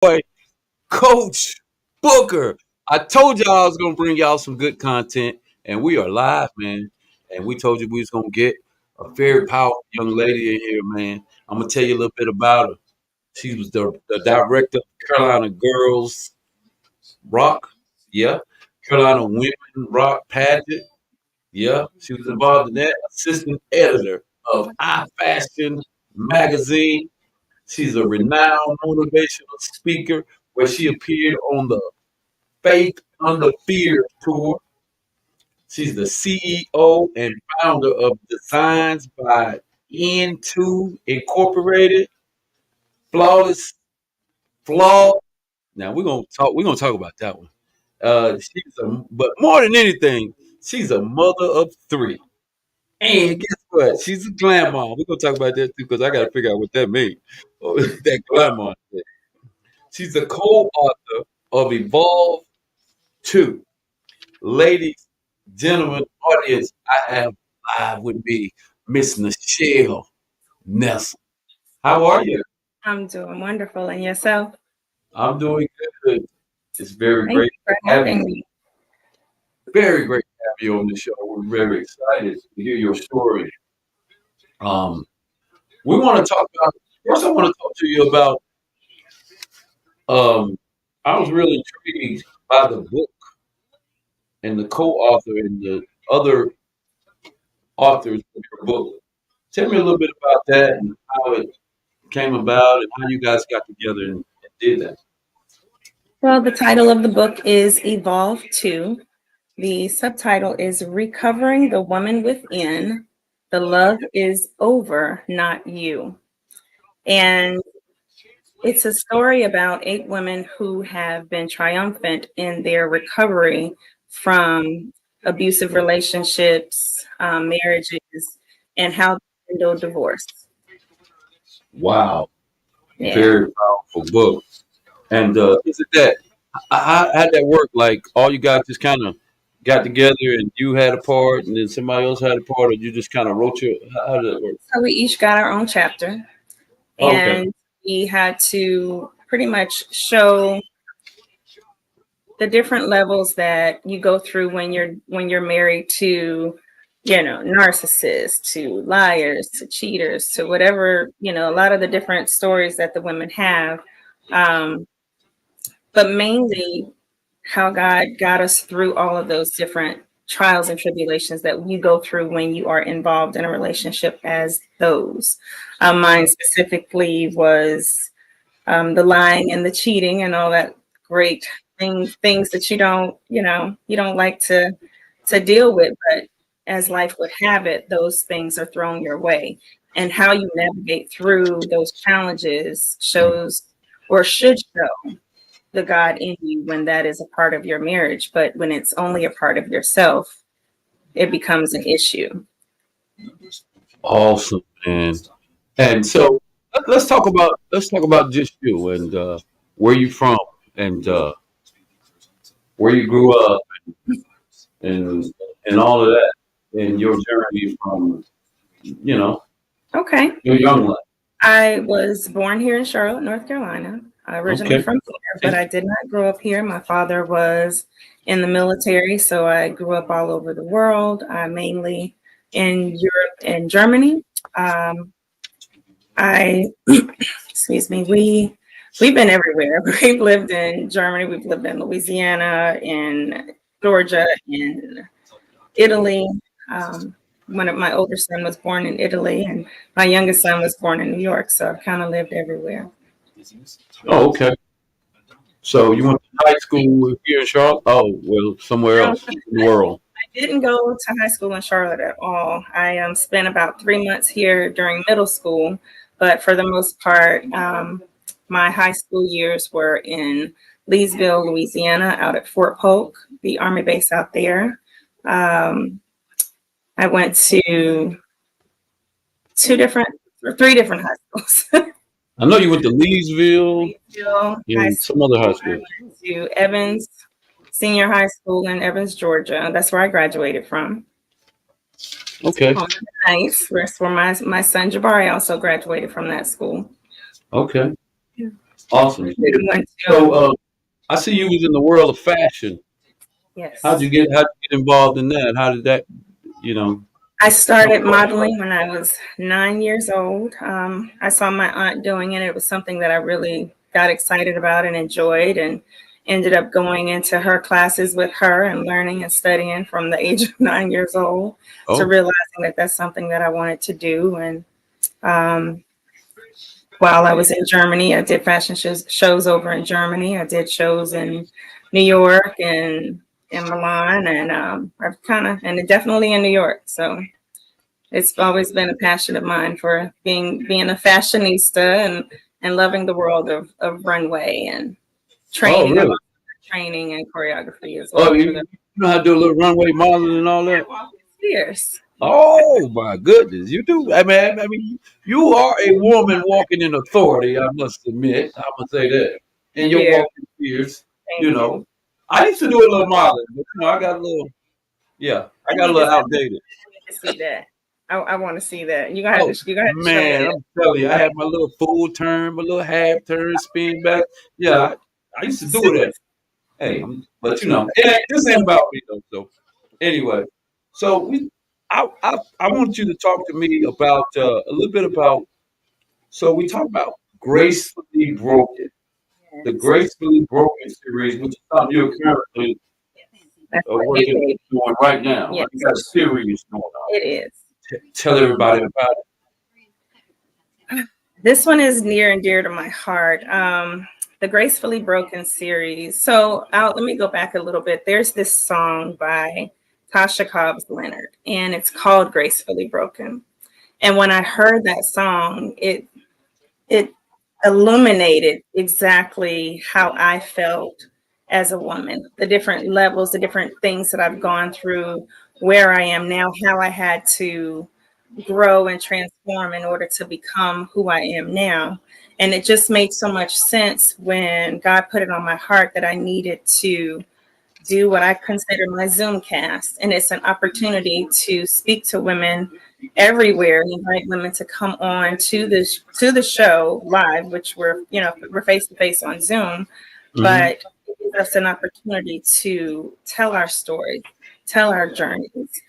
boy, Coach Booker. I told y'all I was gonna bring y'all some good content, and we are live, man. And we told you we was gonna get a very powerful young lady in here, man. I'm gonna tell you a little bit about her. She was the director of Carolina Girls Rock, yeah. Carolina Women Rock Pageant, yeah. She was involved in that. Assistant editor of iFashion magazine. She's a renowned motivational speaker where she appeared on the Faith Under Fear tour. She's the CEO and founder of Designs by N2 Incorporated. Flawless Flaw. Now we're gonna talk about that one. But more than anything, she's a mother of three. And guess what? She's a grandma. We're gonna talk about that too, because I gotta figure out what that means. That grandma. She's a co-author of Evolve 2. Ladies, gentlemen, audience, I have live with me Miss Nichelle Nelson. How are you? I'm doing wonderful. And yourself? I'm doing good. It's very Thank great you for to have you. having me. Very great to have you on the show. We're very excited to hear your story. Um, we want to talk about first. I want to talk to you about. Um, I was really intrigued by the book and the co-author and the other authors of your book. Tell me a little bit about that and how it came about and how you guys got together and did that. Well, the title of the book is Evolve 2. The subtitle is Recovering the Woman Within. The Love is Over, Not You. And it's a story about 8 women who have been triumphant in their recovery from abusive relationships, marriages, and how to handle divorce. Wow, Yeah. very powerful book. And is it that how that work? Like all you guys just kind of got together and you had a part and then somebody else had a part, or you just kind of wrote your? How did that work? So we each got our own chapter, Okay. and we had to pretty much show the different levels that you go through when you're married to, narcissists, to liars, to cheaters, to whatever, a lot of the different stories that the women have. Um, but mainly how God got us through all of those different trials and tribulations that you go through when you are involved in a relationship as those. Mine specifically was the lying and the cheating and all that great things that you don't like to deal with, but as life would have it, those things are thrown your way. And how you navigate through those challenges shows or should show the God in you when that is a part of your marriage. But when it's only a part of yourself, it becomes an issue. Awesome, man. And so let's talk about just you and where you from and where you grew up and all of that and your journey from you know Okay. your young life. I was born here in Charlotte, North Carolina. Originally Okay. from here, but I did not grow up here. My father was in the military, so I grew up all over the world, mainly in Europe and Germany. Um, I, excuse me, we've been everywhere. We've lived in Germany, we've lived in Louisiana, in Georgia, in Italy. One of my older son was born in Italy, and my youngest son was born in New York. So I've kind of lived everywhere. Oh, okay. So you went to high school here in Charlotte? Oh, well, somewhere No, else in the world. I didn't go to high school in Charlotte at all. I spent about 3 months here during middle school, but for the most part, my high school years were in Leesville, Louisiana, out at Fort Polk, the Army base out there. Um, I went to two different or three different high schools. I know you went to Leesville Leesville High and some School. other high I schools. went to Evans Senior High School in Evans, Georgia. That's where I graduated from. Okay. Oh, nice. Where my son Jabari also graduated from that school. Okay. Yeah. Awesome. We went So, to, I see you was in the world of fashion. yes. How'd you get involved in that? How did that, you know? I started modeling when I was 9 years old. I saw my aunt doing it. It was something that I really got excited about and enjoyed, and ended up going into her classes with her and learning and studying from the age of 9 years old to Oh, realizing that that's something that I wanted to do. And um, while I was in Germany, I did fashion shows over in Germany. I did shows in New York and in Milan, and I've kind of, and definitely in New York. So it's always been a passion of mine for being a fashionista and loving the world of runway and oh, training. I'm really? also training and choreography as Oh, well for the you know how to do a little runway modeling and all that? years. Oh my goodness, you do. I mean, you are a woman walking in authority. I must admit, I must say that. And Thank your you. walking years, you Thank know. you. I used to do a little modeling, but I got a little, yeah, I I got a need to little outdated. see that. I want to see that. Oh You gotta have to show me man, that. I'm telling you, I had my little full turn, my little half turn, spin back. Yeah, I used to do it. Hey, but this ain't about me though. So anyway, so I want you to talk to me about a little bit about. So we talk about gracefully broken, the gracefully broken series, which is something you're currently That's my new working baby. on right now. Yes, Right? You got a series going on. it is. Tell everybody about This one is near and dear to my heart. The Gracefully Broken series. So let me go back a little bit. There's this song by Tasha Cobbs Leonard, and it's called Gracefully Broken. And when I heard that song, it illuminated exactly how I felt as a woman, the different levels, the different things that I've gone through, where I am now, how I had to grow and transform in order to become who I am now. And it just made so much sense when God put it on my heart that I needed to do what I consider my Zoom cast. And it's an opportunity to speak to women everywhere and invite women to come on to the show live, which we're face to face on Zoom, it. but it gives us an opportunity to tell our stories, tell our journeys,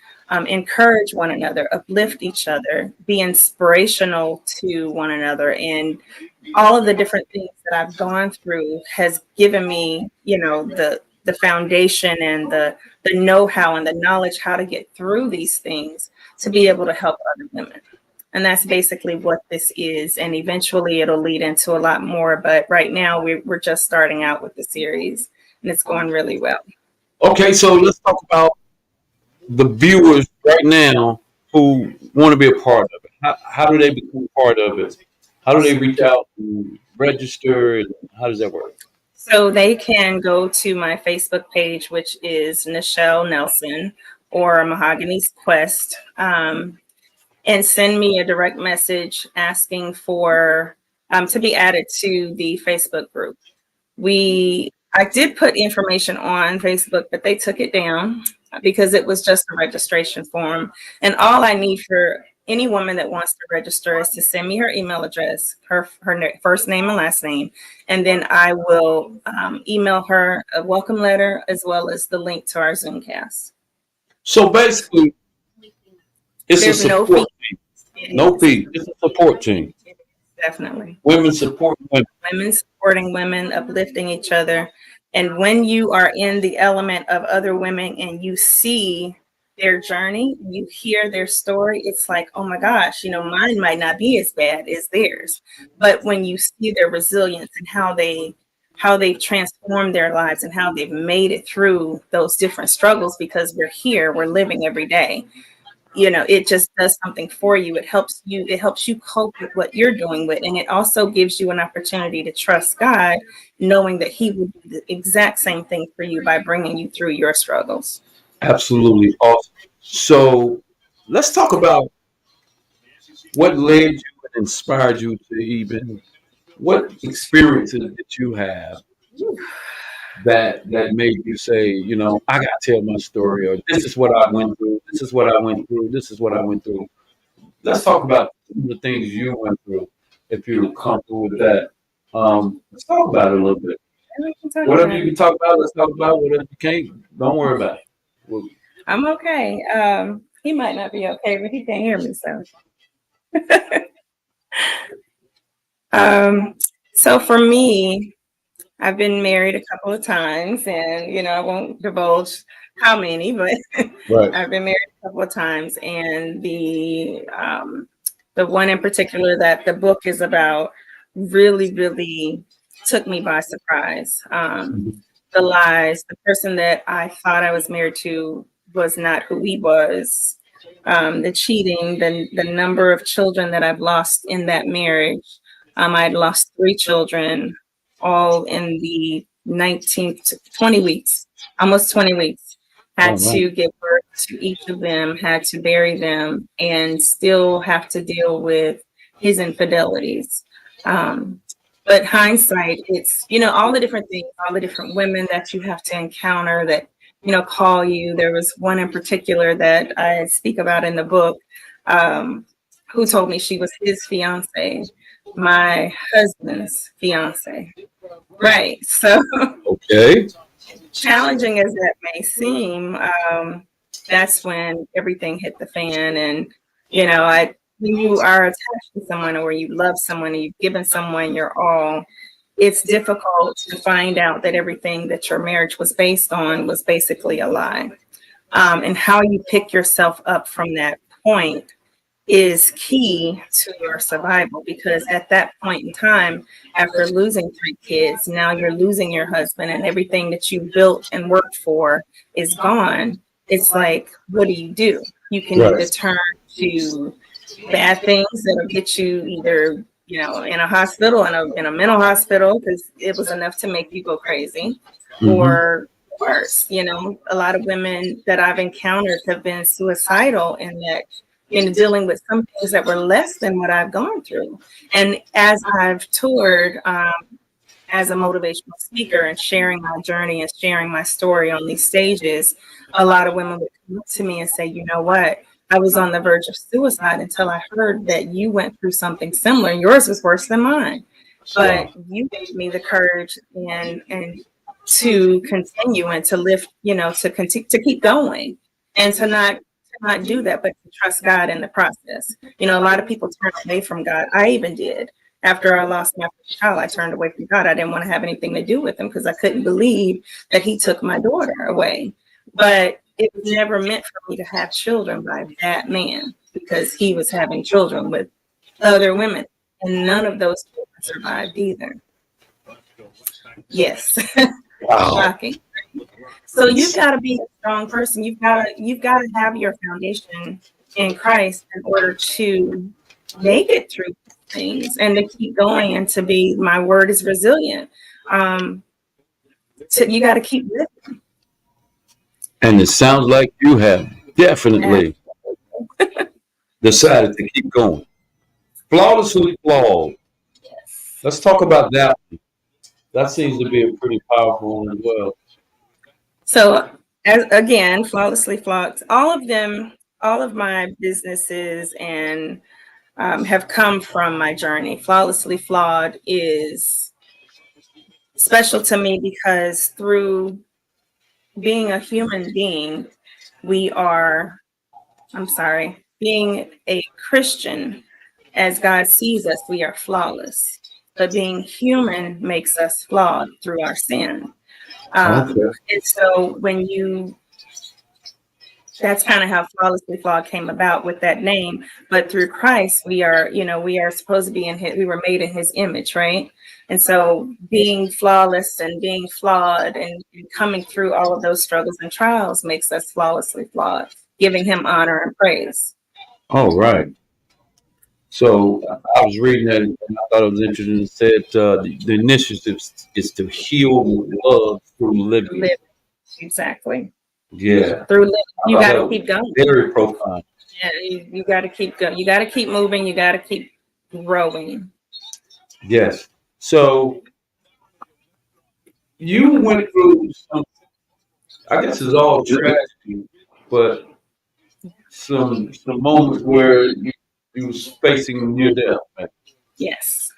encourage one another, uplift each other, be inspirational to one another. And all of the different things that I've gone through has given me, the foundation and the know-how and the knowledge how to get through these things to be able to help other women. And that's basically what this is. And eventually it'll lead into a lot more. But right now we're just starting out with the series and it's going really well. Okay, so let's talk about the viewers right now who want to be a part of it. How do they become part of it? How do they reach out and register? And how does that work? So they can go to my Facebook page, which is Nichelle Nelson or Mahogany's Quest, and send me a direct message asking for to be added to the Facebook group. I did put information on Facebook, but they took it down because it was just a registration form. And all I need for any woman that wants to register is to send me her email address, her first name and last name, and then I will email her a welcome letter as well as the link to our Zoomcast. So basically, it's a There's no support fee. team. It No is fee. It's a support team. definitely. Women support women. Women supporting women, uplifting each other. And when you are in the element of other women and you see their journey, you hear their story, it's like, oh my gosh, mine might not be as bad as theirs. But when you see their resilience and how they've transformed their lives and how they've made it through those different struggles, because we're here, we're living every day, it just does something for you. It helps you cope with what you're doing with, and it also gives you an opportunity to trust God, knowing that he will do the exact same thing for you by bringing you through your struggles. Absolutely awesome. So let's talk about what led you and inspired you to even what experiences that you have that made you say, I gotta tell my story, or this is what I went through, this is what I went through, this is what I went through. Let's talk about some of the things you went through, if you're comfortable with that. Let's talk about it a little bit. And we can talk Whatever about you it. can talk about, let's talk about it. Whatever you can't, don't worry about it. Well, I'm okay. He might not be okay, but he can't hear me, so. Um, so for me, I've been married a couple of times, and I won't divulge how many, but right. I've been married a couple of times, and the one in particular that the book is about really, really took me by surprise. Mhm. The lies, the person that I thought I was married to was not who he was. The cheating, the number of children that I've lost in that marriage. I had lost 3 children, all in the 19th, 20 weeks, almost 20 weeks. All Had right. to give birth to each of them, had to bury them, and still have to deal with his infidelities. Um, but hindsight, it's, all the different things, all the different women that you have to encounter that, call you. There was one in particular that I speak about in the book, um, who told me she was his fiance, my husband's fiance. Right. So Okay. challenging as that may seem, that's when everything hit the fan. And, when you are attached to someone or you love someone and you've given someone your all, it's difficult to find out that everything that your marriage was based on was basically a lie. And how you pick yourself up from that point is key to your survival, because at that point in time, after losing 3 kids, now you're losing your husband and everything that you built and worked for is gone. It's like, what do? You can either Right. turn to bad things that'll get you either, in a hospital, in a mental hospital, because it was enough to make you go crazy, Mm-hmm. or worse. A lot of women that I've encountered have been suicidal in that, dealing with some things that were less than what I've gone through. And as I've toured, as a motivational speaker and sharing my journey and sharing my story on these stages, a lot of women would come up to me and say, you know what? I was on the verge of suicide until I heard that you went through something similar. And yours was worse than mine. But Wow. you gave me the courage and to continue and to lift, to continue to keep going and to not do that, but to trust God in the process. A lot of people turn away from God. I even did. After I lost my first child, I turned away from God. I didn't want to have anything to do with him because I couldn't believe that he took my daughter away. But it was never meant for me to have children by that man, because he was having children with other women. And none of those children survived either. Yes. Wow. Shocking. So you've got to be a strong person. You've got to have your foundation in Christ in order to make it through things and to keep going and to be, my word is resilient. Um, you got to keep living. And it sounds like you have definitely decided to keep going. Flawlessly flawed. Let's talk about that. That seems to be a pretty powerful one as well. So, as again, flawlessly flawed. All of my businesses and have come from my journey. Flawlessly flawed is special to me because through being a human being, we are, I'm sorry, being a Christian, as God sees us, we are flawless. But being human makes us flawed through our sin. Okay. And so that's kind of how flawlessly flawed came about with that name. But through Christ, we are supposed to be we were made in his image, right? And so being flawless and being flawed and coming through all of those struggles and trials makes us flawlessly flawed, giving him honor and praise. All right. So I was reading that and I thought it was interesting. It said the initiative is to heal with love through living. Live exactly. Yeah. Through living. I You thought got that to was keep going. very profound. Yeah, you got to keep going. You got to keep moving. You got to keep growing. Yes. So you went through some, I guess it's all tragedy, but some moments where you was facing near death. Yes.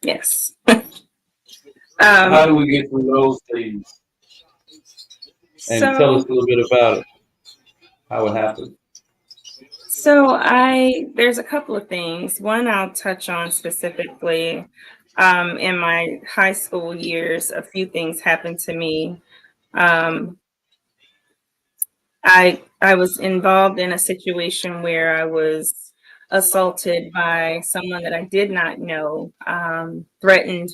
Yes. How Um, do we get through those things? And tell us so a little bit about it, how it happened. there's a couple of things. One I'll touch on specifically. In my high school years, a few things happened to me. Um, I was involved in a situation where I was assaulted by someone that I did not know, threatened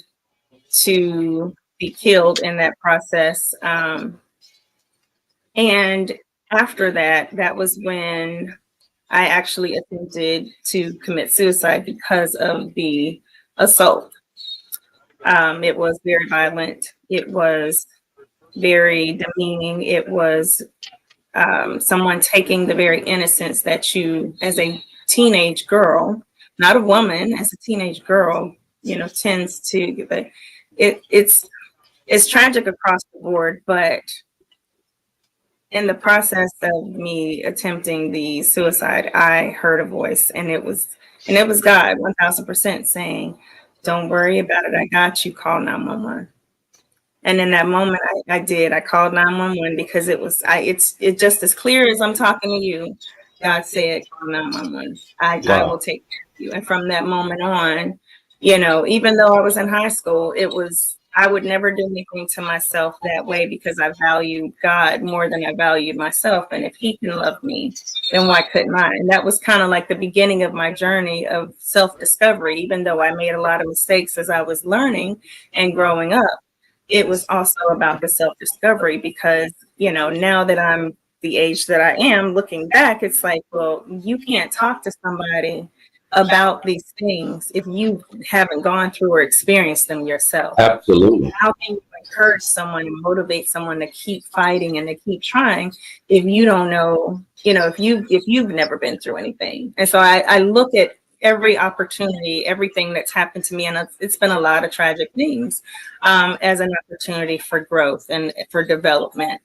to be killed in that process. And after that, that was when I actually attempted to commit suicide because of the assault. It was very violent. It was very demeaning. It was someone taking the very innocence that you, as a teenage girl, not a woman, as a teenage girl, tends to. But it's tragic across the board. But in the process of me attempting the suicide, I heard a voice, and it was God, 1,000% saying, "Don't worry about it. I got you. Call 911." And in that moment, I did. I called 911 because it's just as clear as I'm talking to you. God said, call 911. I will Wow. take care of you. And from that moment on, even though I was in high school, I would never do anything to myself that way because I valued God more than I valued myself. And if He can love me, then why couldn't I? And that was kind of like the beginning of my journey of self discovery, even though I made a lot of mistakes as I was learning and growing up. It was also about the self discovery because, now that I'm the age that I am, looking back, it's like, well, you can't talk to somebody about these things if you haven't gone through or experienced them yourself. Absolutely. How can you encourage someone and motivate someone to keep fighting and to keep trying if you don't know, if you've never been through anything? And so I look at every opportunity, everything that's happened to me, and it's been a lot of tragic things, as an opportunity for growth and for development.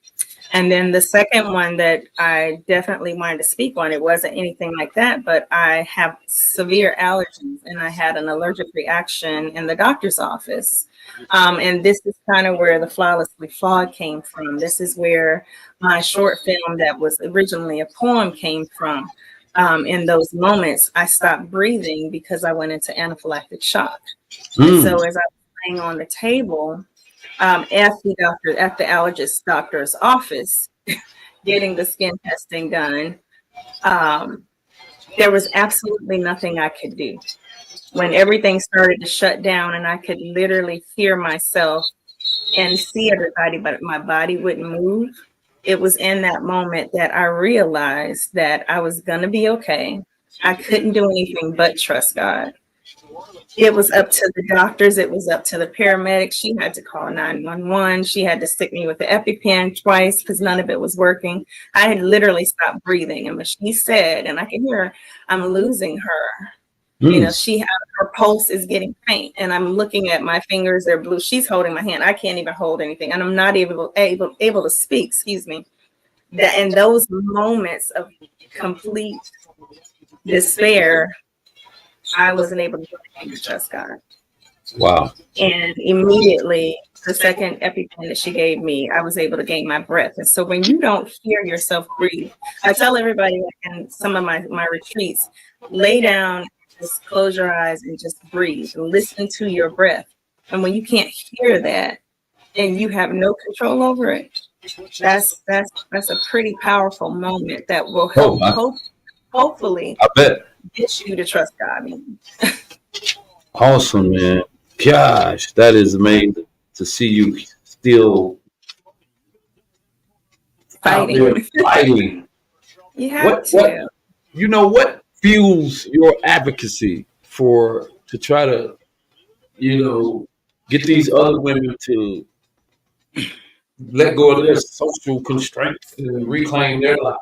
And then the second one that I definitely wanted to speak on, it wasn't anything like that, but I have severe allergies and I had an allergic reaction in the doctor's office. And this is kind of where the Flawlessly Flawed came from. This is where my short film that was originally a poem came from. In those moments, I stopped breathing because I went into anaphylactic shock. And Mm. so as I was laying on the table, at the allergist doctor's office, getting the skin testing done, um, there was absolutely nothing I could do. When everything started to shut down and I could literally hear myself and see everybody, but my body wouldn't move. It was in that moment that I realized that I was going to be okay. I couldn't do anything but trust God. It was up to the doctors. It was up to the paramedics. She had to call 911. She had to stick me with the EpiPen twice because none of it was working. I had literally stopped breathing. And when she said, and I can hear her, I'm losing her. Mm. Her pulse is getting faint, and I'm looking at my fingers; they're blue. She's holding my hand. I can't even hold anything, and I'm not able to speak. Excuse me. That in those moments of complete despair, I wasn't able to do anything to trust God. Wow. And immediately, the second EpiPen that she gave me, I was able to gain my breath. And so when you don't hear yourself breathe, I tell everybody in some of my retreats, lay down, just close your eyes and just breathe. Listen to your breath. And when you can't hear that and you have no control over it, that's a pretty powerful moment that will Oh, help hopefully I bet. get you to trust God. Awesome, man. Gosh, that is amazing to see you still out there Fighting. fighting. You have What to. what fuels your advocacy for to try to, you know, get these other women to let go of their social constraints and reclaim their lives?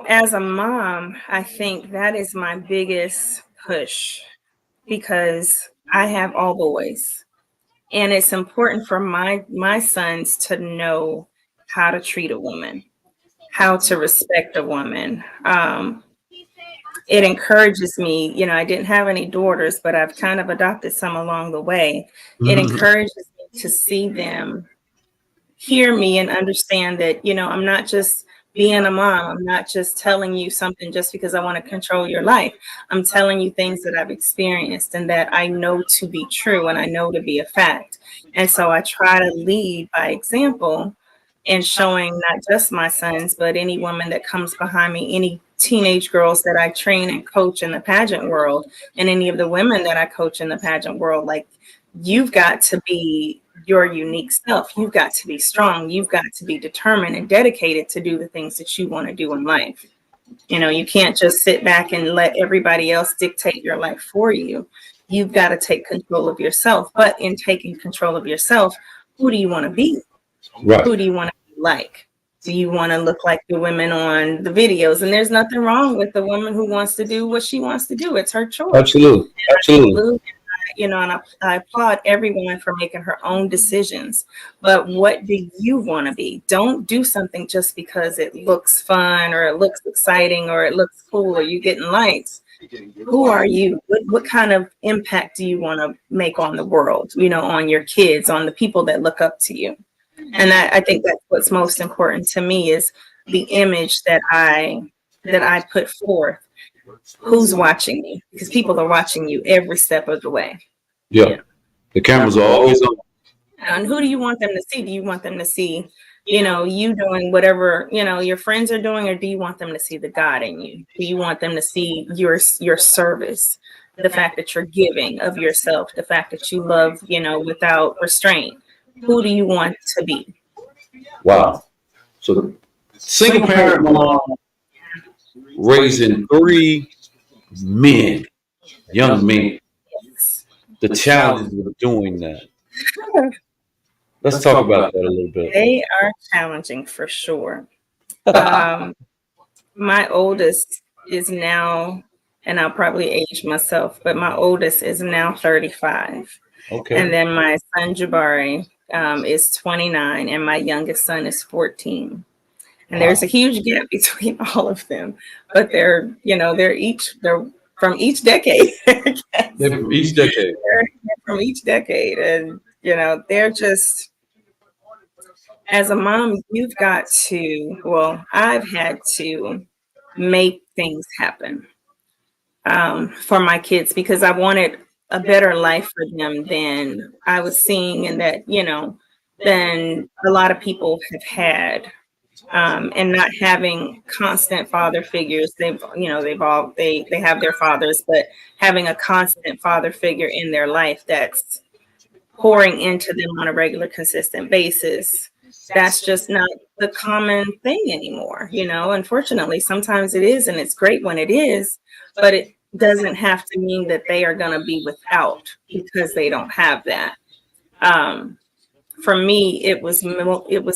As a mom, I think that is my biggest push because I have all boys. And it's important for my sons to know how to treat a woman, how to respect a woman. it encourages me. I didn't have any daughters, but I've kind of adopted some along the way. It encourages me to see them hear me and understand that, I'm not just being a mom. I'm not just telling you something just because I want to control your life. I'm telling you things that I've experienced and that I know to be true and I know to be a fact. And so I try to lead by example and showing not just my sons, but any woman that comes behind me, any teenage girls that I train and coach in the pageant world, and any of the women that I coach in the pageant world. Like, you've got to be your unique self. You've got to be strong. You've got to be determined and dedicated to do the things that you want to do in life. You can't just sit back and let everybody else dictate your life for you. You've got to take control of yourself. But in taking control of yourself, who do you want to be? Right. Who do you want to be like? Do you want to look like the women on the videos? And there's nothing wrong with the woman who wants to do what she wants to do. It's her choice. Absolutely. Absolutely. And I applaud everyone for making her own decisions. But what do you want to be? Don't do something just because it looks fun or it looks exciting or it looks cool or you're getting likes. Who are you? What kind of impact do you want to make on the world, on your kids, on the people that look up to you? And I think that's what's most important to me is the image that I put forth. Who's watching me? Because people are watching you every step of the way. Yeah. The cameras are always on. And who do you want them to see? Do you want them to see, you doing whatever, your friends are doing, or do you want them to see the God in you? Do you want them to see your service, the fact that you're giving of yourself, the fact that you love, without restraint? Who do you want to be? Wow. So single parent mom raising three men, young men. The challenges of doing that. Let's talk about that a little bit. They are challenging for sure. My oldest is now, and I'll probably age myself, but my oldest is now 35. Okay. And then my son Jabari is 29, and my youngest son is 14. And there's a huge gap between all of them, but they're from each decade. They're from each decade. They're from each decade, and they're just, as a mom, you've got to. Well, I've had to make things happen for my kids because I wanted a better life for them than I was seeing, and that than a lot of people have had. And not having constant father figures. They have their fathers, but having a constant father figure in their life that's pouring into them on a regular, consistent basis. That's just not the common thing anymore. Unfortunately, sometimes it is, and it's great when it is, but it doesn't have to mean that they are going to be without because they don't have that. For me, it was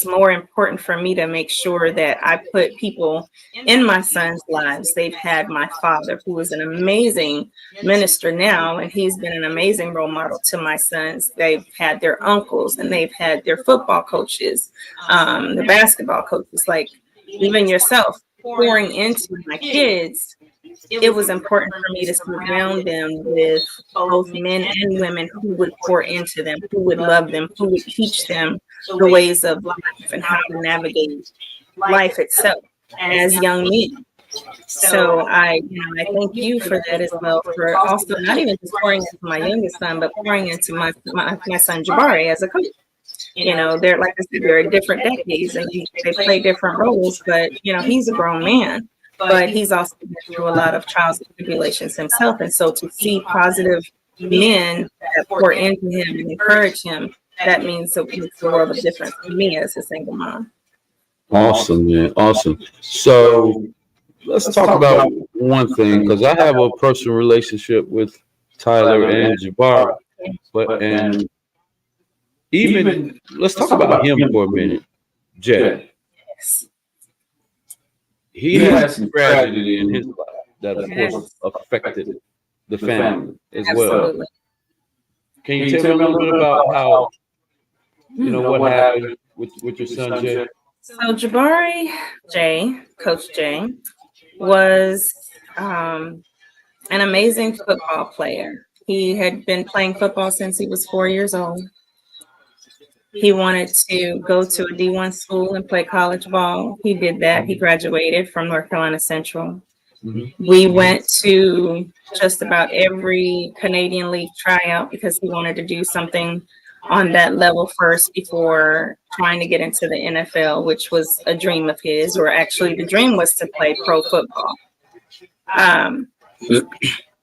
more important for me to make sure that I put people in my son's lives. They've had my father, who is an amazing minister now, and he's been an amazing role model to my sons. They've had their uncles, and they've had their football coaches, the basketball coaches, like even yourself, pouring into my kids. It was important for me to surround them with both men and women who would pour into them, who would love them, who would teach them the ways of life and how to navigate life itself as young men. So I thank you for that as well, for also not even just pouring into my youngest son, but pouring into my son Jabari as a coach. They're, like I said, they're in different decades and they play different roles, but he's a grown man. But he's also been through a lot of trials and tribulations himself. And so to see positive men that pour into him and encourage him, that means it makes a world of difference to me as a single mom. Awesome, man. Awesome. So let's talk about one thing because I have a personal relationship with Tyler and Jabari. And even let's talk about him for a minute. Jay. Yes. He had some tragedy in his life that, of course, affected the family as well. Absolutely. Can you tell me a little bit about how, what happened with your son, Jay? So Jabari J, Coach J, was an amazing football player. He had been playing football since he was 4 years old. He wanted to go to a D1 school and play college ball. He did that. He graduated from North Carolina Central. We went to just about every Canadian League tryout because he wanted to do something on that level first before trying to get into the NFL, which was a dream of his, or actually the dream was to play pro football.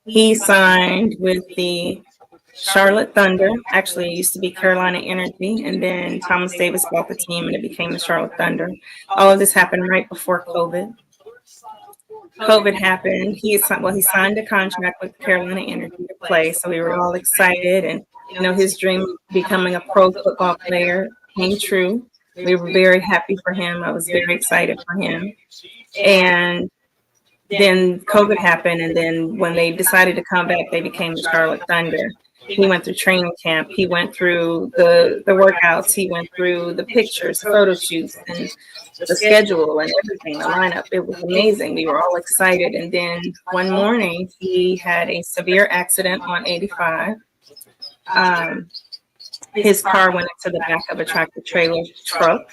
He signed with the Charlotte Thunder. Actually, it used to be Carolina Energy, and then Thomas Davis bought the team and it became the Charlotte Thunder. All of this happened right before COVID. COVID happened. He signed a contract with Carolina Energy to play, so we were all excited. And his dream of becoming a pro football player came true. We were very happy for him. I was very excited for him. And then COVID happened, and then when they decided to come back, they became the Charlotte Thunder. He went through training camp. He went through the workouts. He went through the pictures, photo shoots, and the schedule and everything, the lineup. It was amazing. We were all excited. And then one morning, he had a severe accident on 85. His car went into the back of a tractor trailer truck.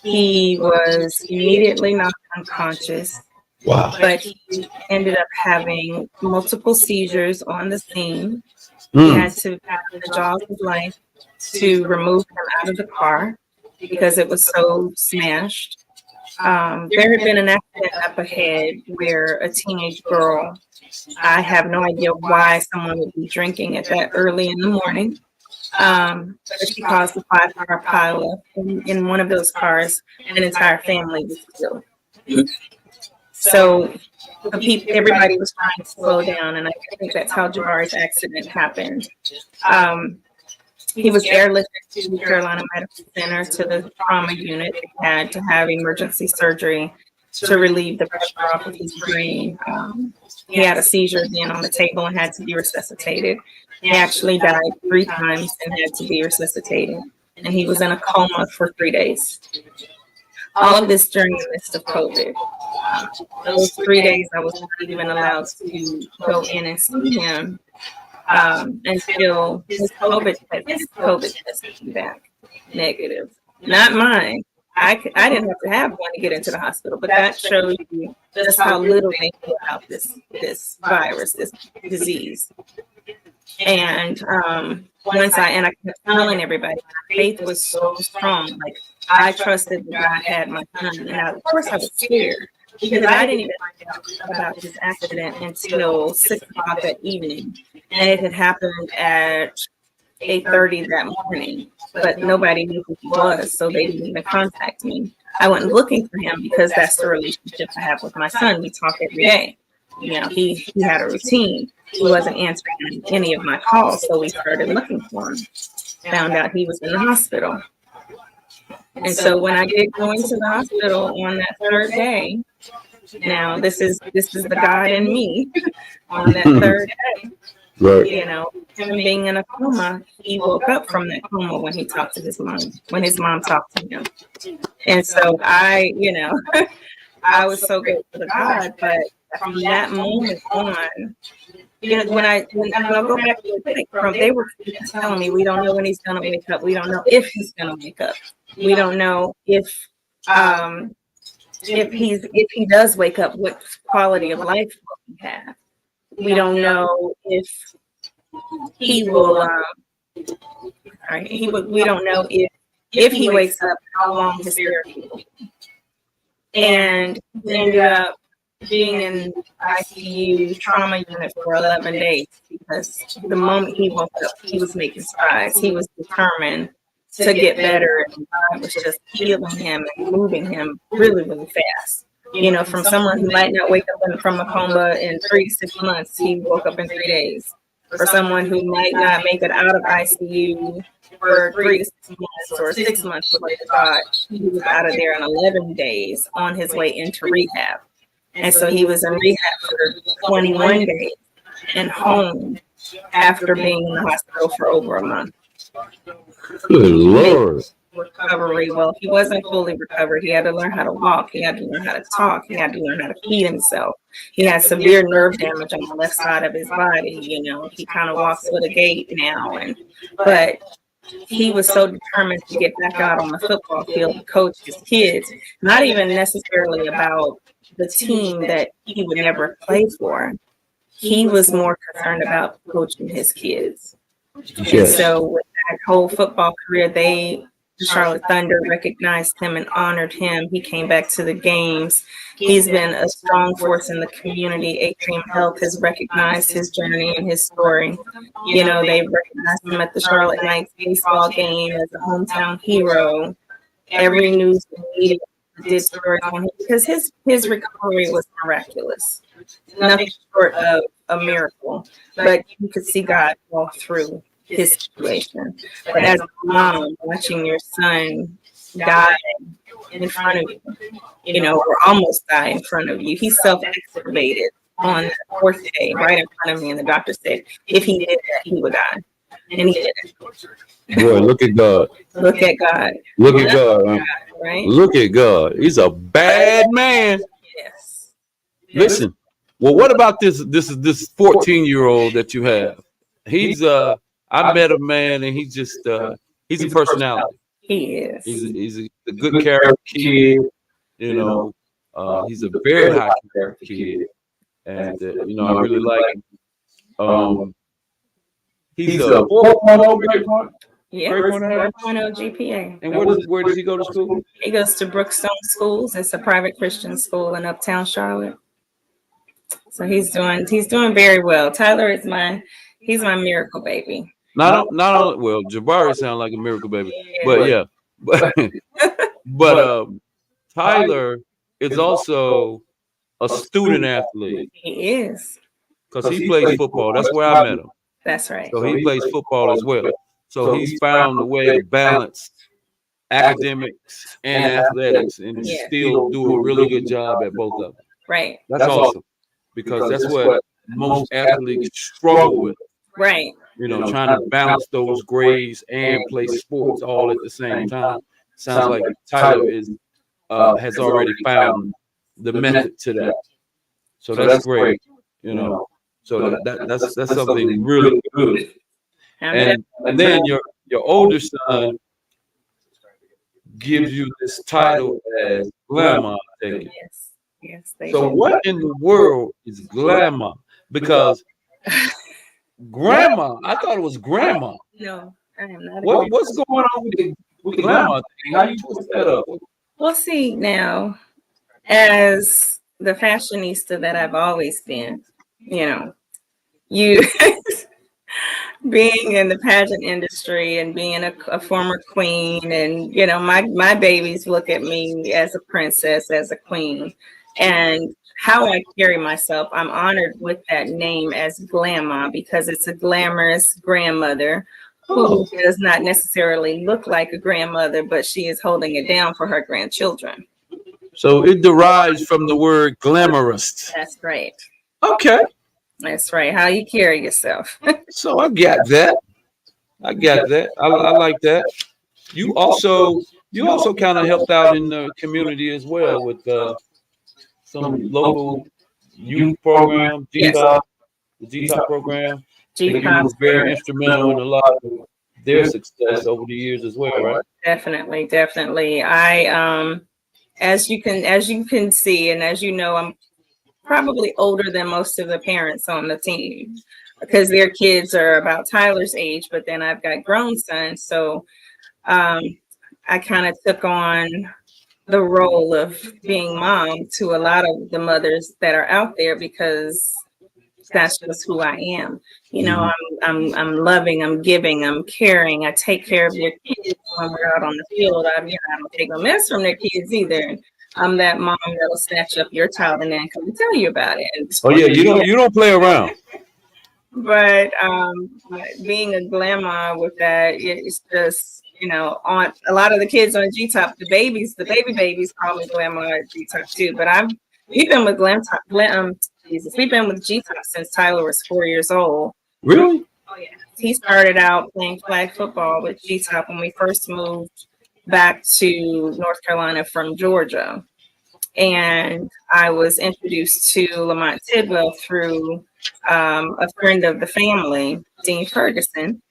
He was immediately knocked unconscious. Wow. But he ended up having multiple seizures on the scene. He had to have the jaws of life to remove him out of the car because it was so smashed. There had been an accident up ahead where a teenage girl, I have no idea why someone would be drinking at that early in the morning, but she caused a 5-car pileup. In one of those cars, an entire family was killed. So everybody was trying to slow down, and I think that's how Jabari's accident happened. He was airlifted to the Carolina Medical Center to the trauma unit. They had to have emergency surgery to relieve the pressure off of his brain. He had a seizure then on the table and had to be resuscitated. He actually died 3 times and had to be resuscitated, and he was in a coma for 3 days. All of this during the midst of COVID. Those 3 days, I was not even allowed to go in and see him until his COVID test came back negative. Not mine. I didn't have to have one to get into the hospital, but that shows you just how little they know about this virus, this disease. And once I kept telling everybody, my faith was so strong. Like, I trusted that God had my son. And of course I was scared because I didn't even find out about his accident until 6 o'clock that evening. And it had happened at 8:30 that morning, but nobody knew who he was, so they didn't even contact me. I went looking for him because that's the relationship I have with my son. We talk every day. He had a routine. He wasn't answering any of my calls, so we started looking for him. Found out he was in the hospital. And so when I did go into the hospital on that 3rd day, now this is the God in me. On that 3rd day, Right. Him being in a coma, he woke up from that coma when he talked to his mom, when his mom talked to him. And so I was so grateful to God, but from that moment on, when I'll go back to the clinic, they were telling me, we don't know when he's going to wake up. We don't know if he's going to wake up. We don't know if he does wake up, what quality of life will he have. We don't know if he will. We don't know if he wakes up, how long his therapy will be. And he ended up being in ICU trauma unit for 11 days because the moment he woke up, he was making strides. He was determined to get better, and God was just healing him and moving him really, really fast. From someone who might not wake up from a coma in 3 to 6 months, he woke up in 3 days. For someone who might not make it out of ICU for 3 to 6 months or 6 months with God, he was out of there in 11 days on his way into rehab. And so he was in rehab for 21 days and home after being in the hospital for over a month. Good Lord. recovery. Well, he wasn't fully recovered. He had to learn how to walk. He had to learn how to talk. He had to learn how to feed himself. He had severe nerve damage on the left side of his body. He kind of walks with a gait now, but he was so determined to get back out on the football field to coach his kids, not even necessarily about the team that he would never play for. He was more concerned about coaching his kids. Yes. And so with that whole football career, the Charlotte Thunder recognized him and honored him. He came back to the games. He's been a strong force in the community. Atrium Health has recognized his journey and his story. They recognized him at the Charlotte Knights baseball game as a hometown hero. Every news media did stories on him because his recovery was miraculous. Nothing short of a miracle. But you could see God all through his situation. But as a mom, watching your son die in front of you, or almost die in front of you, he self-extubated on the fourth day, right in front of me, and the doctor said if he did that, he would die. And he didn't. Boy, look at God. Look at God. Look at God. Huh? Right? Look at God. He's a bad man. Yes. Listen. Well, what about this 14-year-old that you have? He's I met a man, and he's a personality. He is. He's a good character kid. He's a very high character kid, and I really like him. He's a 4.0 grade point. Yeah, 4.0 GPA. And where does he go to school? He goes to Brookstone Schools. It's a private Christian school in Uptown Charlotte. So he's doing very well. Tyler is he's my miracle baby. Not well, Jabari sounds like a miracle baby, but but Tyler is also a student athlete. He is, because he plays football. That's where I met him. That's right. So he plays football as well. So he's found a way to balance academics and athletics, and still do a really good job at both of them. Right. That's awesome, because that's what most athletes struggle with. Right. Trying to balance those grades and play sports all at the same time. Sounds like Tyler has already found the method to that. So that's great. So that's something really good. And then your older son gives you this title as Grandma. Yes. So what in the world is Grandma? Because Grandma, I thought it was Grandma. No, I am not. What's going on with the Grandma thing? How you twist that up? Well, see, now, as the fashionista that I've always been, you being in the pageant industry and being a former queen, and my babies look at me as a princess, as a queen, and how I carry myself, I'm honored with that name as Grandma, because it's a glamorous grandmother who does not necessarily look like a grandmother, but she is holding it down for her grandchildren. So it derives from the word glamorous. That's right. Okay. That's right. How you carry yourself. So I got that. I like that. You also kind of helped out in the community as well with some local youth program, GTOP, the GTOP program. GTOP was very instrumental in a lot of their success over the years as well, right? Definitely. I as you can see, and as you know, I'm probably older than most of the parents on the team, because their kids are about Tyler's age, but then I've got grown sons. So I kind of took on the role of being mom to a lot of the mothers that are out there, because that's just who I am. I'm loving, I'm giving, I'm caring. I take care of their kids when we're out on the field. I don't take no mess from their kids either. I'm that mom that'll snatch up your child and then come and tell you about it. You don't play around. But being a grandma with that, it's just, on a lot of the kids on GTOP, the baby babies call me grandma at GTOP too. But we've been with we've been with GTOP since Tyler was 4 years old. Really? Oh yeah. He started out playing flag football with GTOP when we first moved back to North Carolina from Georgia. And I was introduced to Lamont Tidwell through a friend of the family, Dean Ferguson.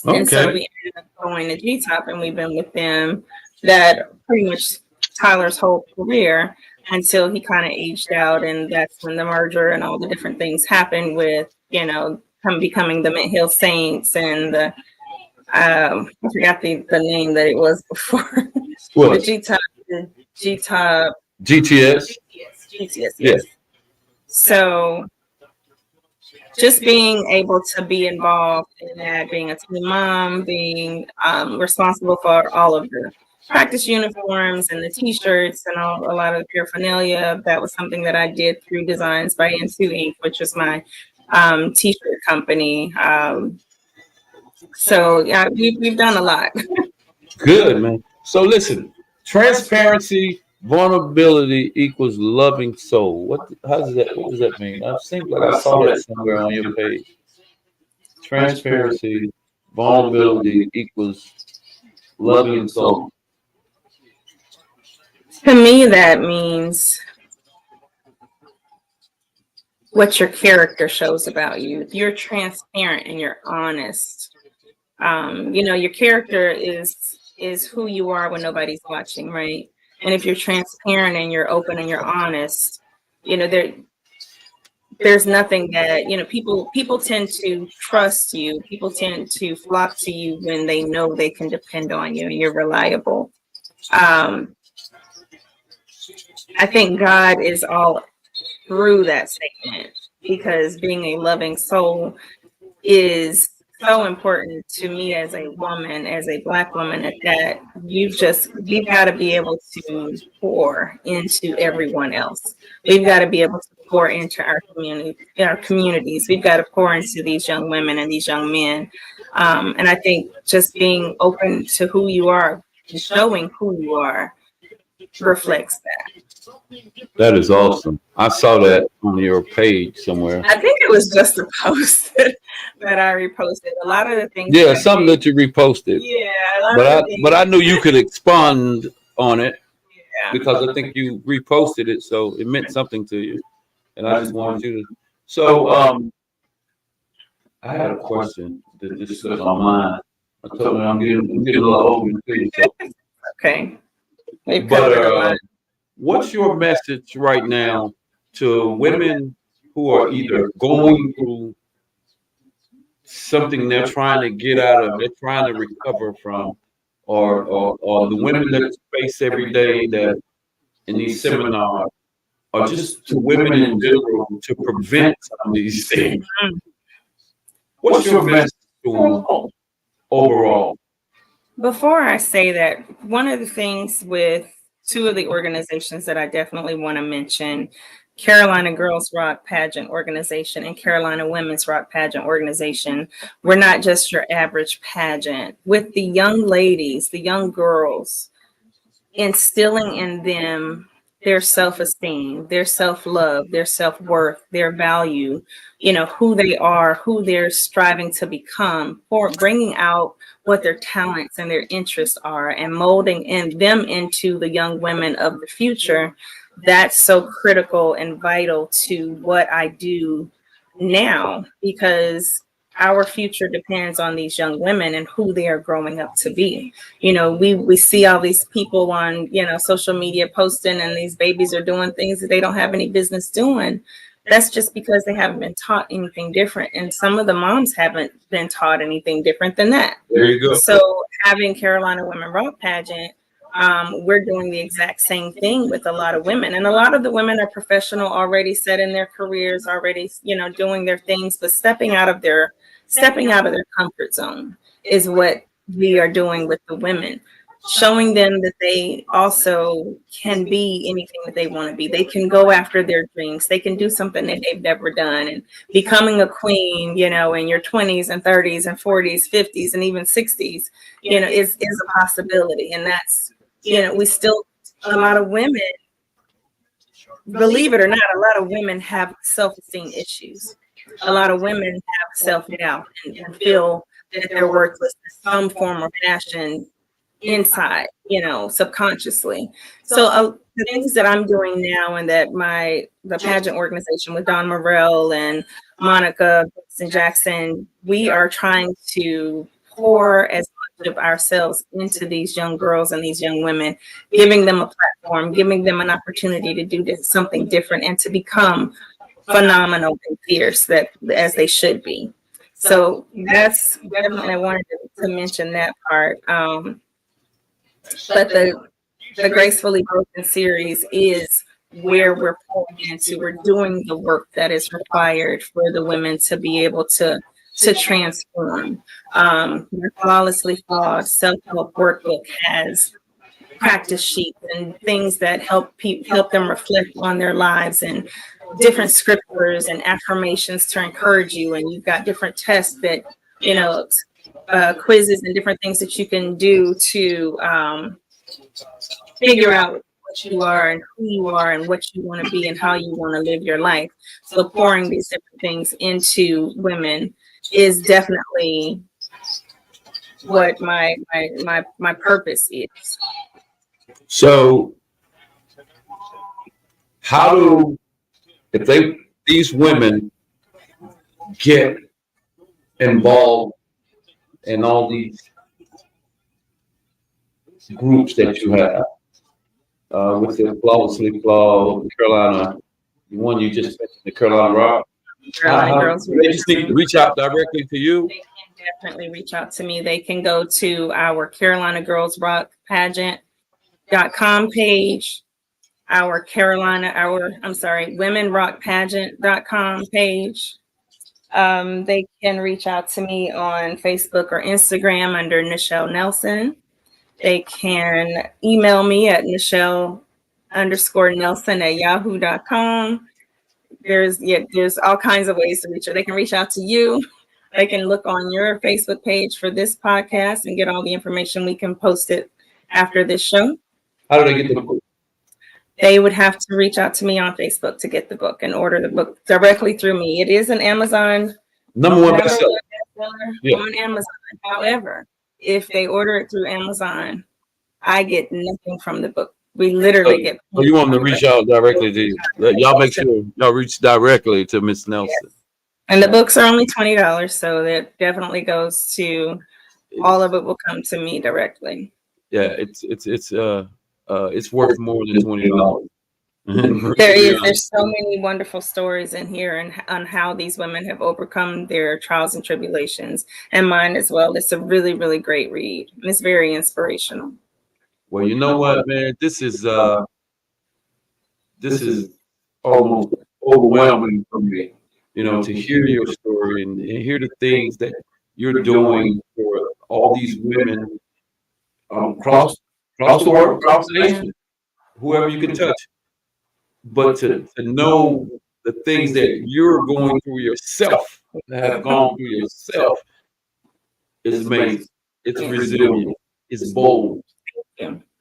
And so Okay. we ended up going to GTOP, and we've been with them that pretty much Tyler's whole career until he kind of aged out. And that's when the merger and all the different things happened with, him becoming the Mint Hill Saints and I forgot the name that it was before. The What? GTOP, the GTOP, GTS? GTS, Yeah. yes. So just being able to be involved in that, being a team mom, being responsible for all of the practice uniforms and the t-shirts and a lot of the paraphernalia. That was something that I did through Designs by N2 Inc., which is my t-shirt company. So yeah, we've done a lot. Good, man. So listen, transparency, vulnerability equals loving soul. How does that? What does that mean? I seems like I saw that somewhere on your page. Transparency, vulnerability equals loving soul. To me, that means what your character shows about you. If you're transparent and you're honest, your character is who you are when nobody's watching, right? And if you're transparent and you're open and you're honest, there's nothing that people tend to trust you. People tend to flock to you when they know they can depend on you and you're reliable. Um, I think God is all through that statement because being a loving soul is so important to me as a woman, as a Black woman, that we've got to be able to pour into everyone else. We've got to be able to pour into our communities. We've got to pour into these young women and these young men. And I think just being open to who you are, showing who you are, reflects that. That is awesome. I saw that on your page somewhere. I think it was just a post that I reposted. A lot of the things that Yeah, I something did. that you reposted. Yeah, a lot But of I the things. but I knew you could expand on it Yeah. because I think you reposted it, so it meant something to you. And I just wanted you to. So I had a question that just slipped my mind. I told me I'm getting a little older too. So, Okay. We've but covered a lot. what's your message right now to women who are either going through something they're trying to get out of, they're trying to recover from, or the women that you face every day that in these seminars, or just to women in general to prevent some of these things? What's your message to them overall? Before I say that, one of the things with two of the organizations that I definitely want to mention, Carolina Girls Rock Pageant Organization and Carolina Women's Rock Pageant Organization, we're not just your average pageant. With the young ladies, the young girls, instilling in them their self-esteem, their self-love, their self-worth, their value, who they are, who they're striving to become, for bringing out what their talents and their interests are and molding them into the young women of the future. That's so critical and vital to what I do now, because our future depends on these young women and who they are growing up to be. We see all these people on, social media posting, and these babies are doing things that they don't have any business doing. That's just because they haven't been taught anything different. And some of the moms haven't been taught anything different than that. There you go. So having Carolina Women Rock Pageant, we're doing the exact same thing with a lot of women. And a lot of the women are professional, already set in their careers, already, doing their things, but stepping out of their comfort zone is what we are doing with the women, showing them that they also can be anything that they want to be. They can go after their dreams. They can do something that they've never done. And becoming a queen, in your 20s and 30s and 40s, 50s, and even 60s, is a possibility. And that's, we still, a lot of women, believe it or not, a lot of women have self-esteem issues. A lot of women have self-doubt and feel that they're worthless in some form or fashion, inside, subconsciously. So the things that I'm doing now, and that the pageant organization with Don Morell and Monica and Jackson, we are trying to pour as much of ourselves into these young girls and these young women, giving them a platform, giving them an opportunity to do something different and to become phenomenal and fierce as they should be. So that's definitely, I wanted to mention that part. But the Gracefully Broken series is where we're pouring into. We're doing the work that is required for the women to be able to transform. The Flawlessly Flawed self-help workbook has practice sheets and things that help them reflect on their lives, and different scriptures and affirmations to encourage you. And you've got different tests that, quizzes and different things that you can do to figure out what you are and who you are and what you want to be and how you want to live your life. So pouring these different things into women is definitely what my purpose is. So how do these women get involved in all these groups that you have, with the Flawlessly Flawed, Carolina, the one you just mentioned, the Carolina Rock? Girls, they just need to reach out directly to you? They can definitely reach out to me. They can go to our Carolina Girls Rock Pageant.com page, womenrockpageant.com page. They can reach out to me on Facebook or Instagram under Nichelle Nelson. They can email me at Nichelle_Nelson@yahoo.com. There's all kinds of ways to reach her. They can reach out to you. They can look on your Facebook page for this podcast and get all the information. We can post it after this show. How do they get the book? They would have to reach out to me on Facebook to get the book and order the book directly through me. It is an Amazon number one bestseller on Amazon. However, if they order it through Amazon, I get nothing from the book. We literally get. So you want them to reach out directly to you? Y'all make sure y'all reach directly to Ms. Nelson. Yes. And the books are only $20, so that definitely goes to. All of it will come to me directly. Yeah, it's worth more than $20. There's so many wonderful stories in here and on how these women have overcome their trials and tribulations, and mine as well. It's a really, really great read. It's very inspirational. Well, you know what, man, this is almost overwhelming for me, to hear your story and hear the things that you're doing for all these women across the world, across the nation, whoever you can touch. But to know the things that you're going through yourself, have gone through yourself, is amazing. It's resilient. It's bold.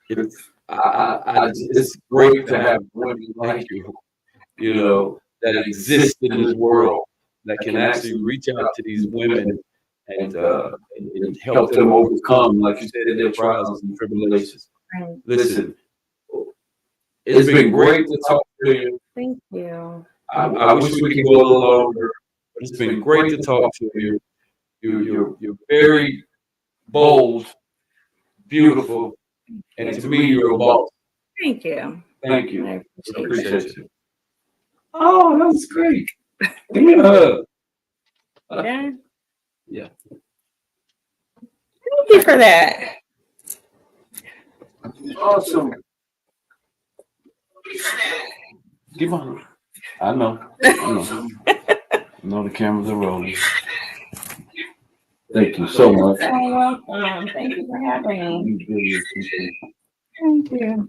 It's great to have women like you, that exist in this world, that can actually reach out to these women and help them overcome, like you said, their trials and tribulations. Right. Listen, it's been great to talk to you. Thank you. I wish we could go a little longer, but it's been great to talk to you. You're very bold, beautiful, and to me, you're a boss. Thank you. Thank you. I Appreciate you. Oh, that was great. Give me a hug. Yeah. Yeah. Thank you for that. Awesome. Give on. I know. I know the cameras are rolling. Thank you so much. You're welcome. Thank you for having me. You really appreciate it. Thank you.